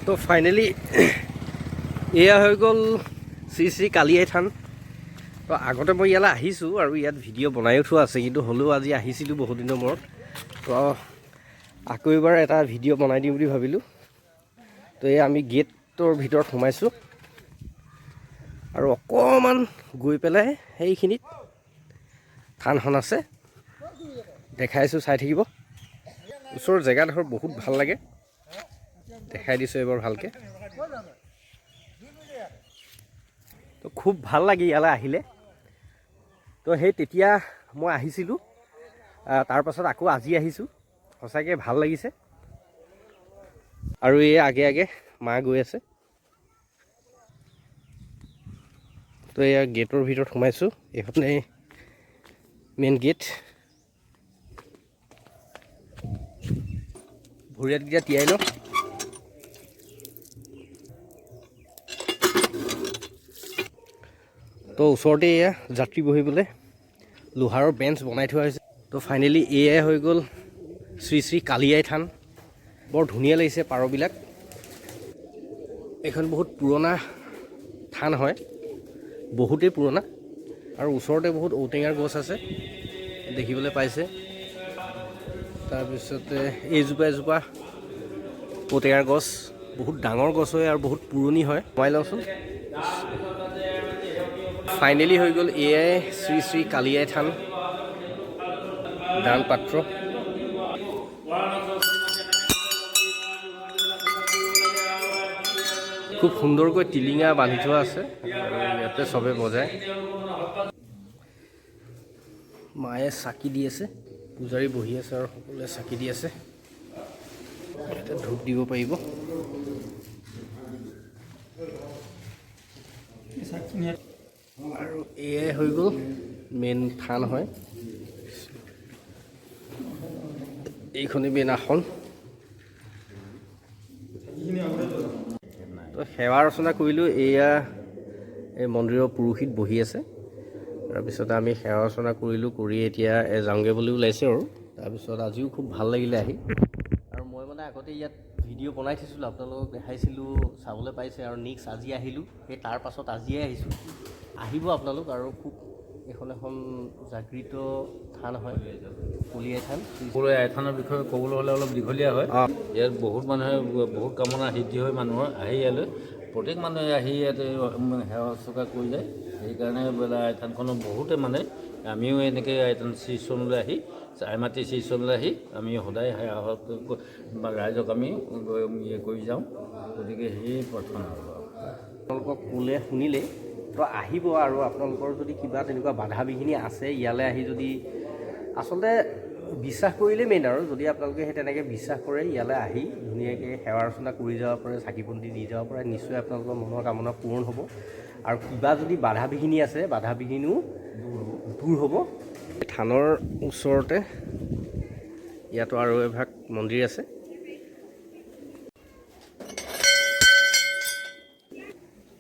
তো ফাইনেলি এয়া হৈ গ'ল শ্ৰী শ্ৰী কালী আই থান। তো আগতে মই ইয়ালৈ আহিছোঁ আৰু ইয়াত ভিডিঅ' বনায়ো থোৱা আছে, কিন্তু হ'লেও আজি আহিছিলোঁ বহুত দিনৰ মূৰত। তো আকৌ এবাৰ এটা ভিডিঅ' বনাই দিম বুলি ভাবিলোঁ। তো এই আমি গেটৰ ভিতৰত সোমাইছোঁ আৰু অকণমান গৈ পেলাই সেইখিনিত থানখন আছে, দেখাইছোঁ, চাই থাকিব। ওচৰৰ জেগাডোখৰ বহুত ভাল লাগে, দেখাই দিছোঁ এবাৰ ভালকৈ। তো খুব ভাল লাগে ইয়ালৈ আহিলে। তো সেই তেতিয়া মই আহিছিলোঁ, তাৰপাছত আকৌ আজি আহিছোঁ, সঁচাকৈ ভাল লাগিছে। আৰু এই আগে আগে মা গৈ আছে। তো এয়া গেটৰ ভিতৰত সোমাইছোঁ, এইখনে মেইন গেট। ভৰি হাতকেইটা তিয়াই লওঁ। তো ওচৰতে এয়া যাত্ৰী বহিবলৈ লোহাৰৰ বেঞ্চ বনাই থোৱা হৈছে। তো ফাইনেলি এয়াই হৈ গ'ল শ্ৰী শ্ৰী কালী আই থান। বৰ ধুনীয়া লাগিছে পাৰবিলাক। এইখন বহুত পুৰণা থান হয়, বহুতেই পুৰণা। আৰু ওচৰতে বহুত ঔটেঙাৰ গছ আছে, দেখিবলৈ পাইছে। তাৰপিছতে এইজোপা এজোপা ঔটেঙাৰ গছ, বহুত ডাঙৰ গছ হয় আৰু বহুত পুৰণি হয়। সোমাই লওঁচোন। ফাইনেলি হৈ গ'ল এয়াই শ্ৰী শ্ৰী কালী আই থান দান পাত্ৰ। খুব সুন্দৰকৈ টিলিঙা বান্ধি থোৱা আছে আৰু ইয়াতে চবে বজায়। মায়ে চাকি দি আছে, পূজাৰী বহি আছে আৰু সকলোৱে চাকি দি আছে। ইয়াতে ধূপ দিব পাৰিব। আৰু এয়াই হৈ গ'ল মেইন থান হয়। এইখনেই মেইন আসন। তো সেৱা ৰচনা কৰিলোঁ। এয়া এই মন্দিৰৰ পুৰোহিত বহি আছে। তাৰপিছতে আমি সেৱা ৰচনা কৰিলোঁ, কৰি এতিয়া যাওঁগৈ বুলি ওলাইছে আৰু। তাৰপিছত আজিও খুব ভাল লাগিলে আহি। আৰু মই মানে আগতে ইয়াত ভিডিঅ' বনাই থৈছিলোঁ, আপোনালোকক দেখাইছিলোঁ, চাবলৈ পাইছে। আৰু নেক্সট আজি আহিলোঁ, সেই তাৰ পাছত আজিয়ে আহিছোঁ। আহিব আপোনালোক। আৰু খুব এখন জাগৃত থান হয়, কলী আই থান। কলী আই থানৰ বিষয়ে ক'বলৈ হ'লে অলপ দীঘলীয়া হয়। ইয়াত বহুত মানুহে বহুত কামনা সিদ্ধি হয় মানুহৰ, আহি ইয়ালৈ প্ৰত্যেক মানুহে আহি ইয়াতে সেৱা শুশ্ৰূষা কৰি যায়। সেইকাৰণে বোলে আই থানখনত বহুতে মানে, আমিও এনেকৈ আই থান শ্ৰীচৰণলৈ আহি, আইমাতৃ শ্ৰীচৰণলৈ আহি আমি সদায় সেৱা ৰাইজক আমি কৰি যাওঁ। গতিকে সেই প্ৰাৰ্থনা আপোনালোকক ক'লে শুনিলে তো আহিব। আৰু আপোনালোকৰ যদি কিবা তেনেকুৱা বাধা বিঘিনি আছে, ইয়ালৈ আহি যদি আচলতে বিশ্বাস কৰিলেই মেইন। আৰু যদি আপোনালোকে সেই তেনেকৈ বিশ্বাস কৰে, ইয়ালৈ আহি ধুনীয়াকৈ সেৱা ৰচনা কৰি যাব পাৰে, চাকি বন্তি দি যাব পাৰে, নিশ্চয় আপোনালোকৰ মনৰ কামনা পূৰণ হ'ব। আৰু কিবা যদি বাধা বিঘিনি আছে, বাধা বিঘিনিও দূৰ হ'ব। থানৰ ওচৰতে ইয়াতো আৰু এভাগ মন্দিৰ আছে।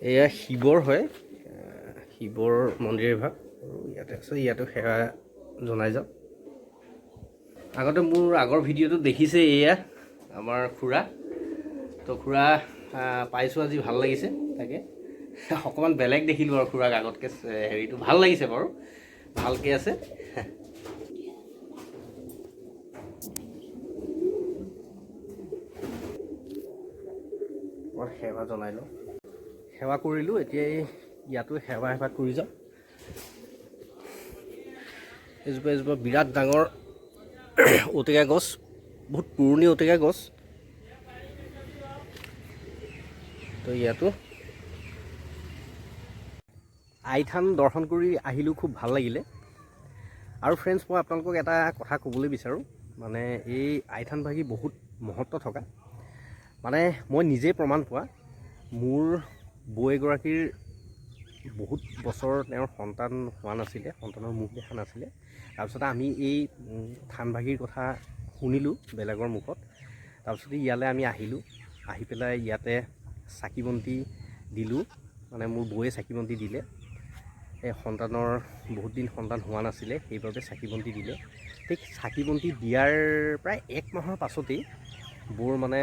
এয়া শিৱৰ হয়, শিৱৰ মন্দিৰ এভাগ। আৰু ইয়াতে আছে, ইয়াতো সেৱা জনাই যাওক। আগতে মোৰ আগৰ ভিডিঅ'টো দেখিছে, এয়া আমাৰ খুৰা। তো খুৰা পাইছোঁ আজি, ভাল লাগিছে। তাকে অকণমান বেলেগ দেখিলোঁ আৰু খুৰাক আগতকৈ, হেৰিটো ভাল লাগিছে বাৰু, ভালকৈ আছে। সেৱা জনাই লওঁ। সেৱা কৰিলোঁ, এতিয়া ইয়াতো সেৱা এভাগ কৰি যাওঁ। এজোপা এজোপা বিৰাট ডাঙৰ ঔটেঙা গছ, বহুত পুৰণি ঔটেঙা গছ। তো ইয়াতো আই থান দৰ্শন কৰি আহিলোঁ, খুব ভাল লাগিলে। আৰু ফ্ৰেণ্ডছ, মই আপোনালোকক এটা কথা ক'বলৈ বিচাৰোঁ, মানে এই আই থান ভাগি বহুত মহত্ব থকা, মানে মই নিজেই প্ৰমাণ পোৱা। মোৰ বৌ এগৰাকীৰ বহুত বছৰ তেওঁৰ সন্তান হোৱা নাছিলে, সন্তানৰ মুখ দেখা নাছিলে। তাৰপিছতে আমি এই থানভাগিৰ কথা শুনিলোঁ বেলেগৰ মুখত। তাৰপিছতে ইয়ালৈ আমি আহিলোঁ, আহি পেলাই ইয়াতে চাকি বন্তি দিলোঁ। মানে মোৰ বৌয়ে চাকি বন্তি দিলে, এই সন্তানৰ বহুত দিন সন্তান হোৱা নাছিলে, সেইবাবে চাকি বন্তি দিলে। ঠিক চাকি বন্তি দিয়াৰ প্ৰায় 1 মাহৰ পাছতেই বৌৰ মানে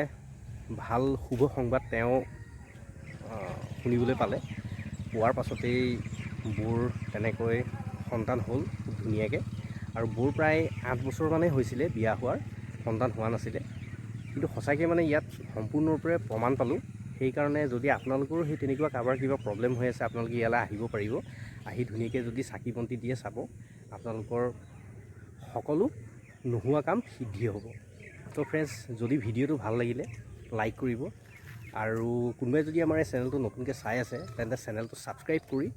ভাল শুভ সংবাদ তেওঁ শুনিবলৈ পালে। পোৱাৰ পাছতেই বৌৰ তেনেকৈ সন্তান হ'ল খুব ধুনীয়াকৈ। আৰু বৌৰ প্ৰায় 8 বছৰমানেই হৈছিলে বিয়া হোৱাৰ, সন্তান হোৱা নাছিলে। কিন্তু সঁচাকৈ মানে ইয়াত সম্পূৰ্ণৰূপে প্ৰমাণ পালোঁ। সেইকাৰণে যদি আপোনালোকৰো সেই তেনেকুৱা কাৰোবাৰ কিবা প্ৰব্লেম হৈ আছে, আপোনালোকে ইয়ালৈ আহিব পাৰিব। আহি ধুনীয়াকৈ যদি চাকি বন্তি দিয়ে চাব, আপোনালোকৰ সকলো নোহোৱা কাম সিদ্ধি হ'ব। তো ফ্ৰেণ্ডছ, যদি ভিডিঅ'টো ভাল লাগিলে লাইক কৰিব, আৰু কোনোবাই যদি আমাৰ এই চেনেলটো নতুনকৈ চাই আছে তেন্তে চেনেলটো ছাবস্ক্ৰাইব কৰি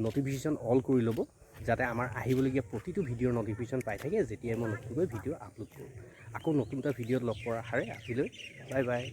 ন'টিফিকেশ্যন অল কৰি ল'ব, যাতে আমাৰ আহিবলগীয়া প্ৰতিটো ভিডিঅ'ৰ ন'টিফিকেশ্যন পাই থাকে যেতিয়াই মই নতুনকৈ ভিডিঅ' আপলোড কৰোঁ। আকৌ নতুন এটা ভিডিঅ'ত লগ কৰাৰ আশাৰে আজিলৈ বাই বাই।